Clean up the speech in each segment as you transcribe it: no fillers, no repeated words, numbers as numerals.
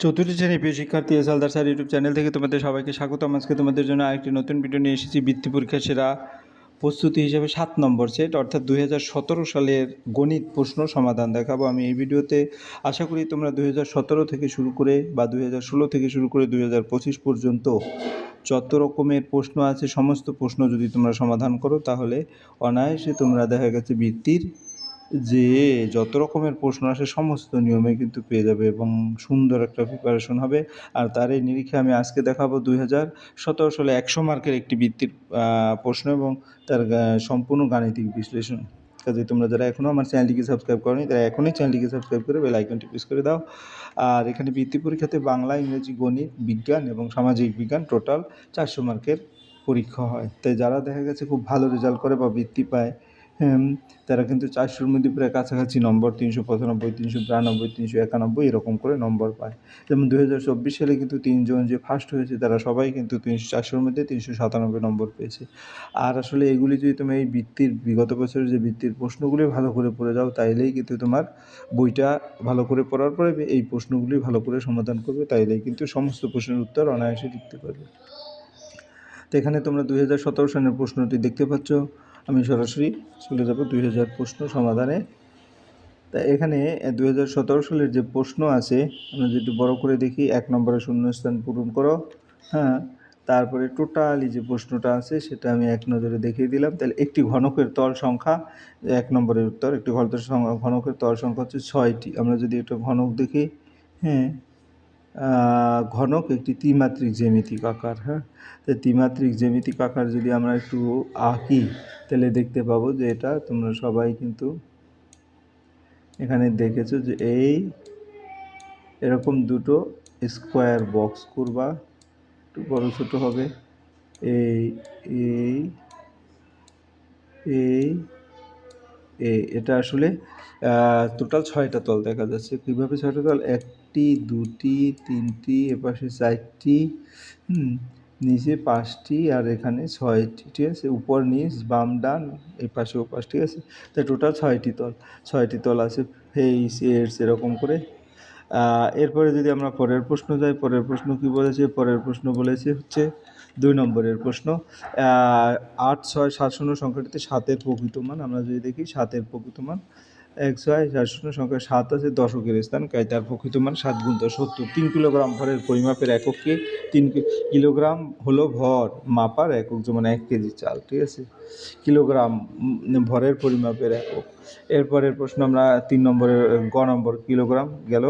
চতুর্থ শ্রেণীর প্রিয় শিক্ষার্থী হালদার স্যার ইউটিউব চ্যানেল থেকে তোমাদের সবাইকে স্বাগতম। আজকে তোমাদের জন্য আরেকটি নতুন ভিডিও নিয়ে এসেছি। বৃত্তি পরীক্ষা সেরা প্রস্তুতি হিসেবে 7 নম্বর সেট অর্থাৎ 2017 সালের গণিত প্রশ্ন সমাধান দেখাবো আমি এই ভিডিওতে। আশা করি তোমরা 2017 থেকে শুরু করে বা 2016 থেকে শুরু করে 2025 পর্যন্ত যত রকমের প্রশ্ন আছে সমস্ত প্রশ্ন যদি তোমরা সমাধান করো তাহলে অনায়াসে তোমরা দেখা গেছে বৃত্তির যে যত রকমের প্রশ্ন আসে সমস্ত নিয়মে কিন্তু পেয়ে যাবে এবং সুন্দর একটা প্রিপারেশন হবে। আর তার এই নিরিখে আমি আজকে দেখাবো 2017 সালে 100 মার্কের একটি বৃত্তির প্রশ্ন এবং তার সম্পূর্ণ গাণিতিক বিশ্লেষণ। কাজে তোমরা যারা এখনও আমার চ্যানেলটিকে সাবস্ক্রাইব করোনি তারা এখনই চ্যানেলটিকে সাবস্ক্রাইব করে বেল আইকনটি প্রেস করে দাও। আর এখানে বৃত্তি পরীক্ষাতে বাংলা, ইংরেজি, গণিত, বিজ্ঞান এবং সামাজিক বিজ্ঞান টোটাল 400 মার্কের পরীক্ষা হয়। তাই যারা দেখা গেছে খুব ভালো রেজাল্ট করে বা বৃত্তি পায় তারা কিন্তু 400-র মধ্যে প্রায় কাছাকাছি নম্বর 395, 392, 391 এরকম করে নম্বর পায়। যেমন 2024 সালে কিন্তু 3 জন যে ফার্স্ট হয়েছে তারা সবাই কিন্তু 400-র মধ্যে 397 নম্বর পেয়েছে। আর আসলে এগুলি যদি তুমি এই বৃত্তির বিগত বছরের যে বৃত্তির প্রশ্নগুলি ভালো করে পড়ে যাও তাইলেই কিন্তু তোমার বইটা ভালো করে পড়ার পরে এই প্রশ্নগুলি ভালো করে সমাধান করবে, তাইলেই কিন্তু সমস্ত প্রশ্নের উত্তর অনায়াসে লিখতে পারবে। তো এখানে তোমরা 2017 সালের প্রশ্নটি দেখতে পাচ্ছ। আমি সরাসরি চলে যাব 2000 প্রশ্ন সমাধানে। তা এখানে 2017 সালের যে প্রশ্ন আছে আমরা যদি একটু বড় করে দেখি, 1 নম্বরে শূন্যস্থান পূরণ করো। তারপরে টোটালি যে প্রশ্নটা আছে সেটা আমি এক নজরে দেখিয়ে দিলাম। তাহলে একটি ঘনকের তল সংখ্যা 1 নম্বরের উত্তর। একটি ঘনকের তল সংখ্যা হচ্ছে 6টি। আমরা যদি একটা ঘনক দেখি, ঘনক একটি ত্রিমাত্রিক জ্যামিতিক আকার। তো ত্রিমাত্রিক জ্যামিতিক আকার যদি আমরা একটু আঁকি তাহলে দেখতে পাবো যে এটা তোমরা সবাই কিন্তু এখানে দেখেছো যে এরকম দুটো স্কোয়ার বক্স করবা, একটু বড় ছোটো হবে। এটা আসলে টোটাল 6টা তল দেখা যাচ্ছে। কীভাবে 6টা তল? 1টি, 2টি, 3টি, এপাশে 4টি, নিচে 5টি আর এখানে 6টি। ঠিক আছে, উপর নিচ বাম ডান এই পাশে ও পাশ। ঠিক আছে, তাই টোটাল 6টি তল। 6টি তল আছে ফেস এডস এরকম করে। এরপরে যদি আমরা পরের প্রশ্ন যাই, পরের প্রশ্ন কি বলেছে? পরের প্রশ্ন বলেছে হচ্ছে 2 নম্বরের প্রশ্ন। 8, 6, 7 শূন্য সংখ্যাটিতে 7-এর প্রকৃত মান আমরা যদি দেখি 7-এর প্রকৃত মান 1, 6, 7 শূন্য সংখ্যা 7 আছে দশকের স্থান, তার প্রকৃত মান 7 × 10 70। 3 কিলোগ্রাম ভরের পরিমাপের এককে 3 কিলোগ্রাম হলো ভর মাপার একক, যেমন 1 কেজি চাল। ঠিক আছে, কিলোগ্রাম ভরের পরিমাপের একক। এরপরের প্রশ্ন আমরা 3 নম্বরের গ নম্বর কিলোগ্রাম গেল।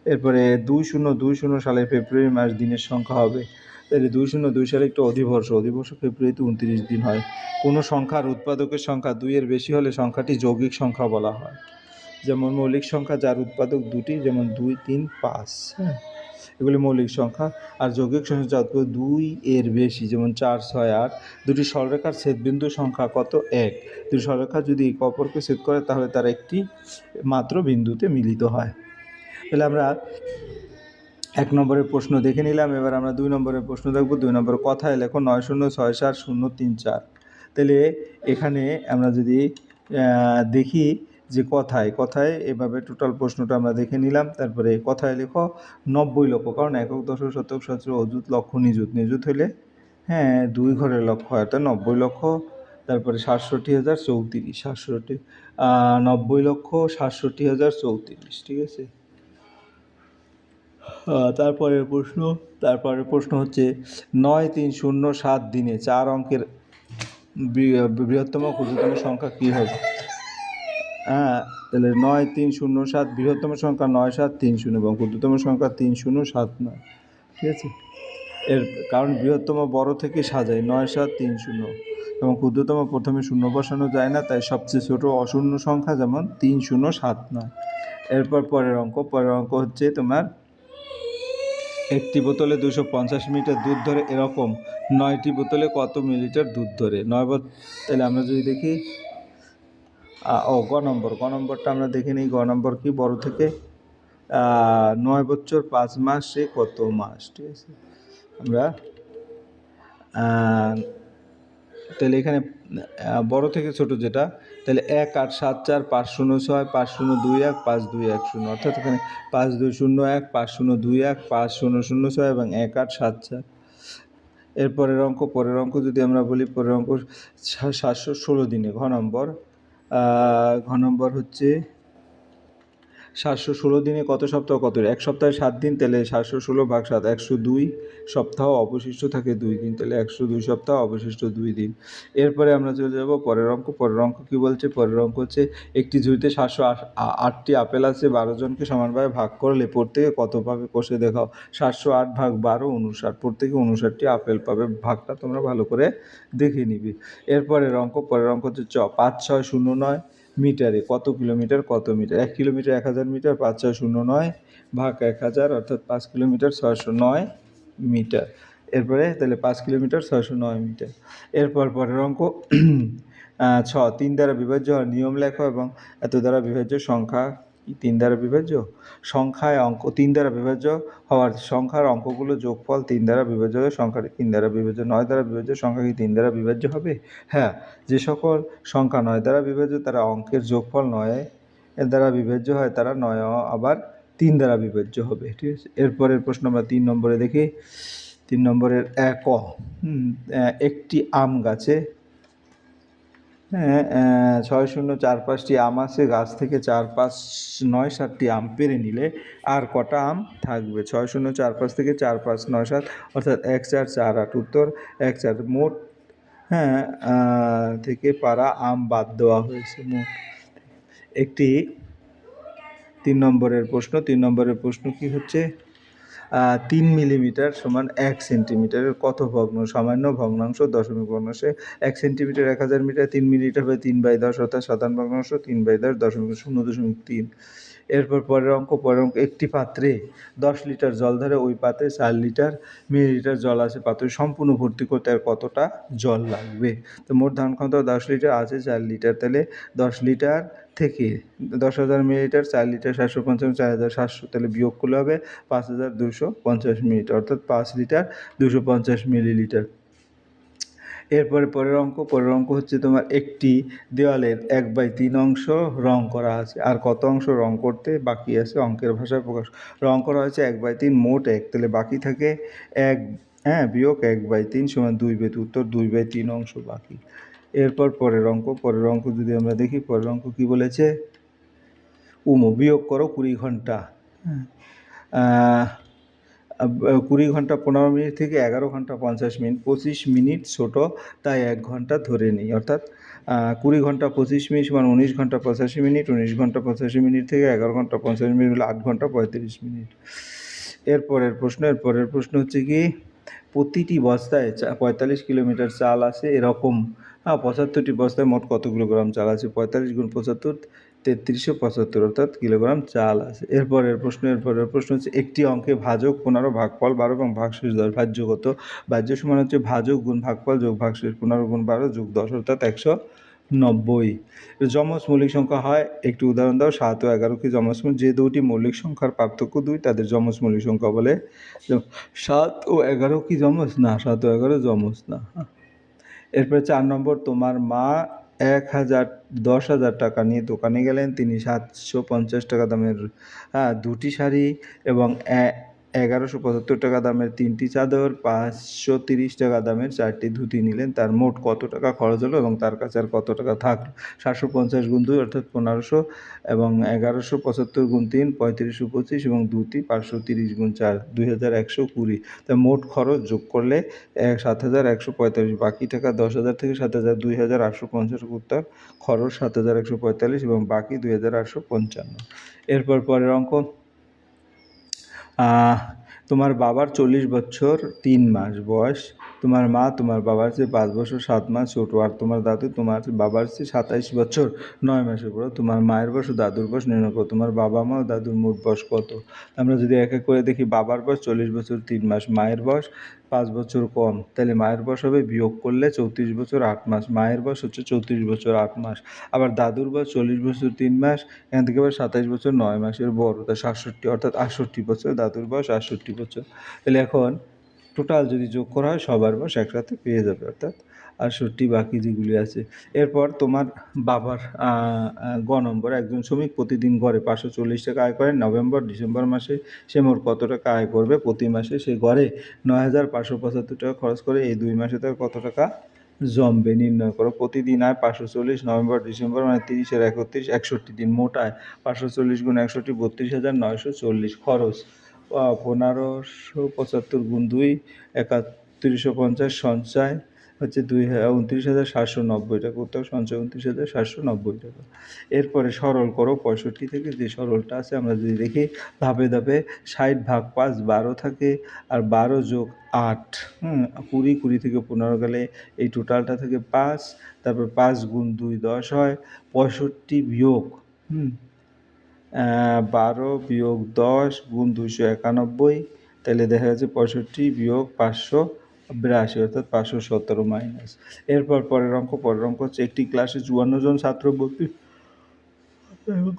এরপরে 2020 সালের ফেব্রুয়ারি মাস দিনের সংখ্যা হবে। তাহলে 2002 সালে একটু অধিবর্ষ ফেব্রুয়ারিতে 29 দিন হয়। কোনো সংখ্যার উৎপাদকের সংখ্যা 2-এর বেশি হলে সংখ্যাটি যৌগিক সংখ্যা বলা হয়। যেমন মৌলিক সংখ্যা যার উৎপাদক 2টি, যেমন 2, 3, 5, এগুলি মৌলিক সংখ্যা। আর যৌগিক সংখ্যা যার উৎপাদক 2-এর বেশি, যেমন 4, 6, 8। দুটি সরলরেখার ছেদবিন্দু সংখ্যা কত? 1। দুটি সরলরেখা যদি একে অপরকে ছেদ করে তাহলে তারা একটি মাত্র বিন্দুতে মিলিত হয়। তাহলে আমরা 1 নম্বরের প্রশ্ন দেখে নিলাম। এবার আমরা 2 নম্বরের প্রশ্ন দেখব। 2 নম্বর কথায় লেখো 90674034। তাহলে এখানে আমরা যদি দেখি যে কথায় এভাবে টোটাল প্রশ্নটা আমরা দেখে নিলাম। তারপরে কথায় লেখো 90 লক্ষ, কারণ একক, দশক, শতক, সহস্র, অযুত, লক্ষ, নিযুত হলে 2 ঘরের লক্ষ হয়, অর্থাৎ 90 লক্ষ। তারপরে 67,034, 90 লক্ষ 67,034। ঠিক আছে, তারপরের প্রশ্ন হচ্ছে 9307 দিনে 4 অঙ্কের বৃহত্তম ক্ষুদ্রতম সংখ্যা কী হবে? তাহলে 9307 বৃহত্তম সংখ্যা 9730 এবং ক্ষুদ্রতম সংখ্যা 3079। ঠিক আছে, এর কারণ বৃহত্তম বড় থেকে সাজায় 9730 এবং ক্ষুদ্রতম প্রথমে শূন্য বসানো যায় না, তাই সবচেয়ে ছোট অশূন্য সংখ্যা যেমন 3079। এরপর পরের অঙ্ক হচ্ছে তোমার একটি বোতলে 250 মিলিলিটার দুধ ধরে, এরকম 9টি বোতলে কত মিলিলিটার দুধ ধরে? 9। তাহলে আমরা যদি দেখি গ নম্বরটা আমরা দেখে নিই। গ নম্বর কি? বড় থেকে 9 বছর 5 মাসে কত মাস? ঠিক আছে, আমরা তাহলে এখানে বড় থেকে ছোট যেটা, তাহলে 1874506 5021 5210, অর্থাৎ এখানে 5201 5021 5006 এবং 1874। পরের অঙ্ক যদি আমরা বলি, পরের অঙ্ক 716 দিনে ঘ নম্বর হচ্ছে 716 দিনে কত সপ্তাহ কত? এক সপ্তাহে 7 দিন, তাহলে 716 ভাগ 7 102 সপ্তাহ, অবশিষ্ট থাকে 2 দিন, তাহলে 102 সপ্তাহ, অবশিষ্ট 2 দিন। এরপরে আমরা চলে যাব পরের অঙ্ক। পরের অঙ্ক কী বলছে? পরের অঙ্ক হচ্ছে একটি ঝুড়িতে 708টি আপেল আছে, 12 জনকে সমানভাবে ভাগ করলে প্রত্যেকে কত পাবে কষে দেখাও। 708 ভাগ 12 59, প্রত্যেকে 59টি আপেল পাবে। ভাগটা তোমরা ভালো করে দেখে নিবি। পরের অঙ্ক হচ্ছে 5609 মিটারে কত কিলোমিটার কত মিটার? 1 কিলোমিটার 1000 মিটার, 5609 ভাগ 1000, অর্থাৎ 5 কিলোমিটার 609 মিটার। এরপরে তাহলে 5 কিলোমিটার 609 মিটার। পরের অঙ্ক 3 দ্বারা বিভাজ্য হওয়ার নিয়ম লেখো এবং এত দ্বারা বিভাজ্য সংখ্যা 3 দ্বারা বিভাজ্য সংখ্যায় 3 দ্বারা বিভাজ্য হওয়ার সংখ্যার অঙ্কগুলো যোগফল 3 দ্বারা বিভাজ্য হলে সংখ্যাটি 3 দ্বারা বিভাজ্য। 9 দ্বারা বিভাজ্য সংখ্যা কি 3 দ্বারা বিভাজ্য হবে? হ্যাঁ, যে সকল সংখ্যা 9 দ্বারা বিভাজ্য তারা অঙ্কের যোগফল 9 এর দ্বারা বিভাজ্য হয়, তারা 9 আবার 3 দ্বারা বিভাজ্য হবে। ঠিক আছে, এরপরের প্রশ্ন আমরা 3 নম্বরে দেখি। 3 নম্বরের একটি আম গাছে 6045টি আম আছে, গাছ থেকে 4597টি আম পেড়ে নিলে আর কটা আম থাকবে? 6045 থেকে 4597, অর্থাৎ 1448, উত্তর 14। মোট থেকে পারা আম বাদ দেওয়া হয়েছে মোট। একটি 3 নম্বরের প্রশ্ন কি হচ্ছে? 3 মিলিমিটার সমান 1 সেন্টিমিটারের কত ভগ্ন? সামান্য ভগ্নাংশ, দশমিক ভগ্নাংশে 1 সেন্টিমিটার 1000 মিটার, 3 মিলিমিটার হবে 3/10, অর্থাৎ 7 ভগ্নাংশ 3/10 0.0.3। পরের অঙ্ক একটি পাত্রে 10 লিটার জল ধরে ওই পাত্রে 4 মিলিলিটার জল আছে, পাত্র সম্পূর্ণ ভর্তি করতে আর কতটা জল লাগবে? তো মোট ধারণ ক্ষমতা 10 লিটার, আছে 4 লিটার, তাহলে 10 লিটার থেকে 10,000 মিলিলিটার, 4 লিটার 750, 4700, তাহলে বিয়োগ করলে হবে 5250 মিলিলিটার, অর্থাৎ 5 লিটার 250 মিলিলিটার। পরের অঙ্ক হচ্ছে তোমার একটি দেওয়ালের 1/3 অংশ রং করা আছে, আর কত অংশ রং করতে বাকি আছে অঙ্কের ভাষায় প্রকাশ। রং করা হয়েছে 1/3, মোট 1, তাহলে বাকি থাকে 1 বিয়োগ 1/3 সমান 2/2, উত্তর 2/3 অংশ বাকি। পরের অঙ্ক যদি আমরা দেখি, পরের অঙ্ক কী বলেছে? বিয়োগ করো 20 ঘন্টা 20 ঘন্টা 15 মিনিট থেকে 11 ঘন্টা 50 মিনিট, 25 মিনিট ছোট তাই 1 ঘন্টা ধরে নিই, অর্থাৎ 20 ঘন্টা 25 মিনিট সমান 19 ঘন্টা 85 মিনিট, 19 ঘন্টা 85 মিনিট থেকে 11 ঘন্টা 50 মিনিট হলে 8 ঘন্টা 35 মিনিট। পরের প্রশ্ন হচ্ছে কি? প্রতিটি বস্তায় 45 কিলোমিটার চাল আছে, এরকম 75টি বস্তায় মোট কত কিলোগ্রাম চাল আছে? 45 গুণ 75 3375, অর্থাৎ কিলোগ্রাম চাল আছে। পরের প্রশ্ন হচ্ছে একটি অঙ্কে ভাজক 15, ভাগফল 12 এবং ভাগশেষ 10। ভাজ্য কত? ভাজ্য সমান হচ্ছে ভাজক গুণ ভাগফল যোগ ভাগশেষ, 15 গুণ 12 যোগ 10, অর্থাৎ 190। যমজ মৌলিক সংখ্যা হয়, একটি উদাহরণ দাও। 7 ও 11 কি যমজ? যে দুটি মৌলিক সংখ্যার পার্থক্য 2 তাদের যমজ মৌলিক সংখ্যা বলে। 7 ও 11 কি যমজ? না, 7 ও 11 যমজ না। এরপরে 4 নম্বর, তোমার মা 10,000 টাকা নিয়ে দোকানে গেলেন। তিনি 750 টাকা দামের 2টি শাড়ি এবং 1175 টাকা দামের 3টি চাদর, 530 টাকা দামের 4টি ধুতি নিলেন। তার মোট কত টাকা খরচ হলো এবং তার কাছে আর কত টাকা থাকলো? 750 গুণ 2, অর্থাৎ 1500, এবং 1175 গুণ 3 3525, এবং ধুতি 530 গুণ 4 2120। তা মোট খরচ যোগ করলে 7145, বাকি টাকা 10,000 থেকে 7,000 2850, উত্তর খরচ 7145 এবং বাকি 2855। পরের অঙ্ক, তোমার বাবার 40 বছর 3 মাস বয়স, তোমার মা তোমার বাবার চেয়ে 5 বছর 7 মাস ছোটো, আর তোমার দাদু তোমার বাবার চেয়ে 27 বছর 9 মাসের বড়। তোমার মায়ের বয়স ও দাদুর বয়স নির্ণয় করো। তোমার বাবা মা ও দাদুর মোট বয়স কত? আমরা যদি এক এক করে দেখি, বাবার বয়স 40 বছর 3 মাস, মায়ের বয়স 5 বছর কম, তাহলে মায়ের বয়স হবে বিয়োগ করলে 34 বছর 8 মাস, মায়ের বয়স হচ্ছে 34 বছর 8 মাস। আবার দাদুর বয়স 40 বছর 3 মাস, এখান থেকে আবার 27 বছর 9 মাসের বড়, তা 67, অর্থাৎ 68 বছর, দাদুর বয়স 68 বছর। তাহলে এখন টোটাল যদি যোগ করা হয় সবার বয়স একসাথে পেয়ে যাবে, অর্থাৎ 68 বাকি যেগুলি আছে। এরপর তোমার বাবার গ নম্বর, একজন শ্রমিক প্রতিদিন গড়ে 540 টাকা আয় করেন। নভেম্বর ডিসেম্বর মাসে সে মোট কত টাকা আয় করবে? প্রতি মাসে সে গড়ে 9,575 টাকা খরচ করে। এই 2 মাসে তার কত টাকা জমবে নির্ণয় করো। প্রতিদিন আয় 540, নভেম্বর ডিসেম্বর মানে 30 আর 31 61 দিন। মোট আয় 540 গুণ 61 32,940। খরচ 1575 গুণ 2 3150। সঞ্চয় হচ্ছে 29,790 টাকা। উত্তর সঞ্চয় 29,790 টাকা। এরপরে সরল করো 65 থেকে যে সরলটা আছে আমরা যদি দেখি ধাপে ধাপে 60 ভাগ 5 12 থাকে, আর 12 যোগ 8 20, 20 থেকে 15 গেলে এই টোটালটা থেকে 5, তারপর 5 গুণ 2 10 হয়। 65 বিয়োগ 12 বিয়োগ 10 গুণ 291, তাহলে দেখা যাচ্ছে 65 বিয়োগ 582 অর্থাৎ 517 মাইনাস। এরপর পরের অঙ্ক হচ্ছে একটি ক্লাসে 54 জন ছাত্র ভর্তি,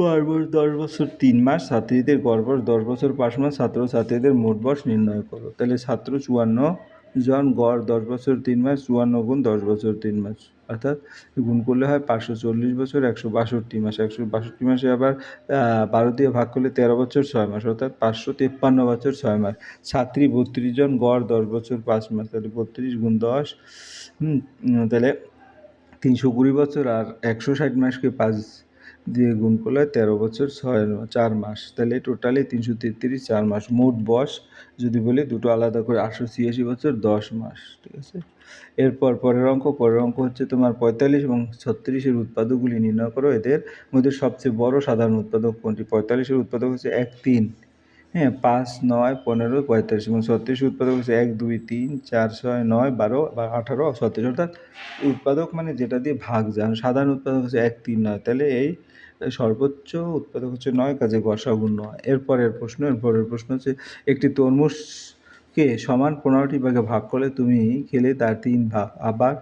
গড় বয়স 10 বছর 3 মাস, ছাত্রীদের গড় বয়স 10 বছর 5 মাস, ছাত্র ছাত্রীদের মোট বয়স নির্ণয় করো। তাহলে ছাত্র 54 জন, গড় 10 বছর 3 মাস, 54 গুণ 10 বছর 3 মাস, অর্থাৎ গুণ করলে হয় 540 বছর 162 মাস। 162 মাসে আবার 12 দিয়ে ভাগ করলে 13 বছর 6 মাস, অর্থাৎ 553 বছর 6 মাস। ছাত্রী 32 জন, গড় 10 বছর 5 মাস, তাহলে 32 গুণ 10 তাহলে 320 বছর, আর 160 মাসকে 5 দিয়ে গুণ করলে 13 বছর 4 মাস, তাহলে টোটালি 333 4 মাস। মোট বয়স যদি বলি দুটো আলাদা করে 886 বছর 10 মাস, ঠিক আছে। এরপর পরের অঙ্ক হচ্ছে তোমার 45 এবং 36-এর উৎপাদকগুলি নির্ণয় করো। এদের মধ্যে সবচেয়ে বড় সাধারণ উৎপাদক কোনটি? 45-এর উৎপাদক হচ্ছে 1 3, 5 9 15 45, এবং 36-এর উৎপাদক হচ্ছে 1 2 3 4 6 9 12 বা 18 36, অর্থাৎ উৎপাদক মানে যেটা দিয়ে ভাগ যায়। সাধারণ উৎপাদক হচ্ছে 1 3 9, তাহলে এই সর্বোচ্চ উৎপাদক হচ্ছে 9, কাজে গসাগু 9। এরপরের প্রশ্ন হচ্ছে একটি তরমুজকে সমান 15টি ভাগে ভাগ করলে তুমি খেলে তার 3 ভাগ, আবার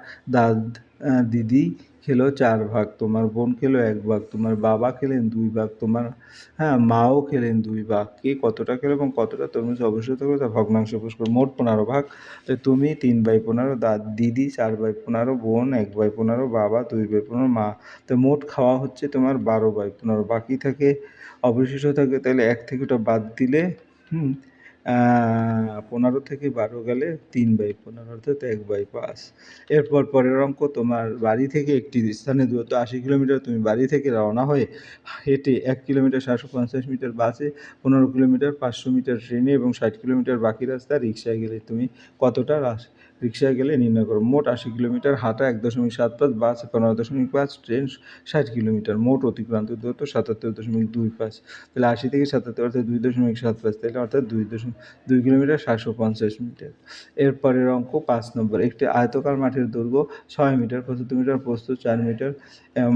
দিদি খেলো 4 ভাগ, তোমার বোন খেলো 1 ভাগ, তোমার বাবা খেলেন 2 ভাগ, তোমার মাও খেলেন 2 ভাগ। কে কতটা খেলো এবং কতটা তরমুজ অবশিষ্ট করে তা ভগ্নাংশ প্রকাশ করো। মোট 15 ভাগ, তুমি 3/15, দিদি 4/15, বোন 1/15, বাবা 2/15, মা। তো মোট খাওয়া হচ্ছে তোমার 12/15, বাকি থাকে অবশিষ্ট থাকে। তাহলে 1 থেকে ওটা বাদ দিলে 15 থেকে 12 গেলে 3/15, অর্থাৎ 1/5। এরপর পরের অঙ্ক তোমার বাড়ি থেকে একটি স্থানে দূরত্ব 80 কিলোমিটার, তুমি বাড়ি থেকে রওনা হয়ে হেঁটে 1 কিলোমিটার 750 মিটার, বাসে 15 কিলোমিটার, 500 মিটার ট্রেনে এবং 60 কিলোমিটার বাকি রাস্তা রিক্সায় গেলে তুমি কতটা রিক্সায় গেলে নির্ণয় করো। মোট 80 কিলোমিটার, হাঁটা 1.75, বাস 15.5, ট্রেন 60 কিলোমিটার, মোট অতিক্রান্ত দূরত্ব 77.25। তাহলে 80 থেকে 77 অর্থাৎ 2.75, তাহলে অর্থাৎ 2 কিলোমিটার 750 মিটার। এরপরের অঙ্ক 5 নম্বর, একটি আয়তকার মাঠের দৈর্ঘ্য 6 মিটার, 75 মিটার, প্রস্থ 4 মিটার,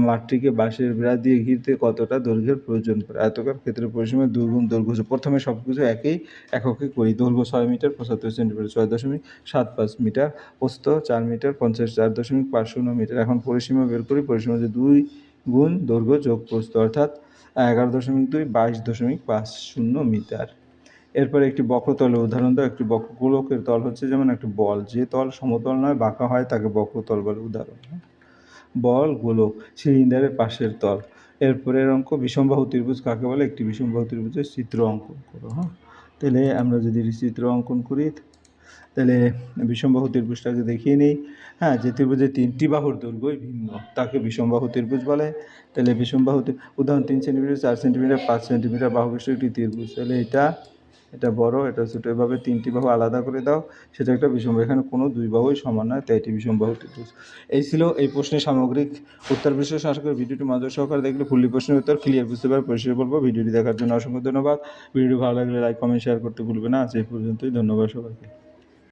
মাঠটিকে বাঁশের বেড়া দিয়ে ঘিরতে কতটা দৈর্ঘ্যের প্রয়োজন পড়ে? আয়তকার ক্ষেত্রের পরিসীমা 2 গুণ দৈর্ঘ্য। প্রথমে সব কিছু একই এককে করি। দৈর্ঘ্য 6 মিটার 75 সেন্টিমিটার 6.75 মিটার, প্রস্থ 4 মিটার 54.50 মিটার। এখন পরিসীমা বের করি। পরিসীমা হচ্ছে 2 গুণ দৈর্ঘ্য যোগ প্রস্থ, অর্থাৎ 11.2 22.50 মিটার। এরপরে একটি বক্রতলের উদাহরণ দাও। একটি গোলকের তল হচ্ছে যেমন একটি বল, যে তল সমতল নয় বাঁকা হয় তাকে বক্রতল বলে। উদাহরণ বল, গোলক, সিলিন্ডারের পাশের তল। এরপরের অঙ্ক বিষমবাহু ত্রিভুজ কাকে বলে? একটি বিষমবাহু ত্রিভুজের চিত্র অঙ্কন করো। তাহলে আমরা যদি চিত্র অঙ্কন করি তাহলে বিষমবাহু ত্রিভুজটাকে দেখিয়ে নিই। যে ত্রিভুজের 3টি বাহুর দৈর্ঘ্যই ভিন্ন তাকে বিষমবাহু ত্রিভুজ বলে। তাহলে বিষমবাহু উদাহরণ 3 সেন্টিমিটার 4 সেন্টিমিটার 5 সেন্টিমিটার বাহু বিশিষ্ট একটি ত্রিভুজ। তাহলে এটা বড়, এটা ছোটো, এভাবে 3টি বাহু আলাদা করে দাও, সেটা একটা বিষমবাহু। এখানে কোনো 2 বাহুই সমান নয়, তাই এটি বিষমবাহু ত্রিভুজ। এই ছিল এই প্রশ্নের সামগ্রিক উত্তর বিশ্লেষণ। আশা করি ভিডিওটি মনোযোগ সহকারে দেখলে ফুললি প্রশ্নের উত্তর ক্লিয়ার বুঝতে পারবে, পরিষ্কার বলবো। ভিডিওটি দেখার জন্য অসংখ্য ধন্যবাদ। ভিডিওটি ভালো লাগলে লাইক কমেন্ট শেয়ার করতে ভুলবে না। আজ এই পর্যন্তই, ধন্যবাদ সবাইকে।